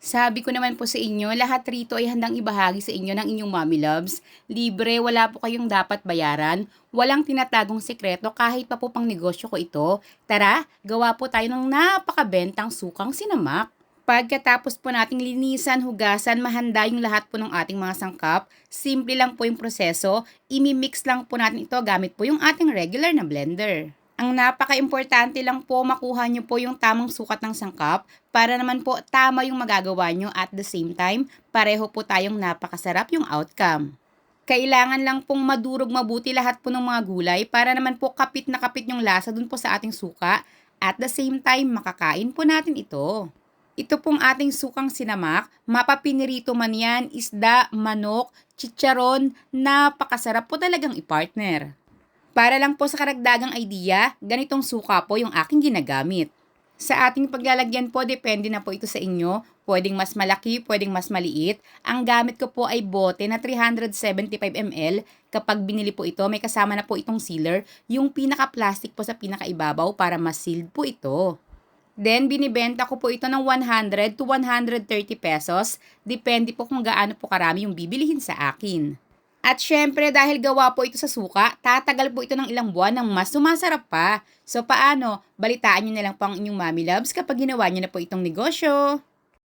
Sabi ko naman po sa inyo, lahat rito ay handang ibahagi sa inyo ng inyong mommy loves. Libre, wala po kayong dapat bayaran. Walang tinatagong sekreto kahit pa po pang negosyo ko ito. Tara, gawa po tayo ng napakabentang sukang sinamak. Pagkatapos po nating linisan, hugasan, mahanda yung lahat po ng ating mga sangkap, simple lang po yung proseso, imimix lang po natin ito gamit po yung ating regular na blender. Ang napaka-importante lang po makuha nyo po yung tamang sukat ng sangkap para naman po tama yung magagawa nyo at the same time, pareho po tayong napakasarap yung outcome. Kailangan lang pong madurog mabuti lahat po ng mga gulay para naman po kapit na kapit yung lasa dun po sa ating suka at the same time makakain po natin ito. Ito pong ating sukang sinamak, mapapinirito man yan, isda, manok, chicharon, napakasarap po talagang i-partner. Para lang po sa karagdagang idea, ganitong suka po yung aking ginagamit. Sa ating paglalagyan po, depende na po ito sa inyo. Pwedeng mas malaki, pwedeng mas maliit. Ang gamit ko po ay bote na 375 ml. Kapag binili po ito, may kasama na po itong sealer, yung pinaka-plastic po sa pinakaibabaw para mas sealed po ito. Then, binibenta ko po ito ng 100 to 130 pesos. Depende po kung gaano po karami yung bibilihin sa akin. At syempre dahil gawa po ito sa suka, tatagal po ito ng ilang buwan ng mas sumasarap pa. So paano? Balitaan nyo na lang po ang inyong mommy loves kapag ginawa nyo na po itong negosyo.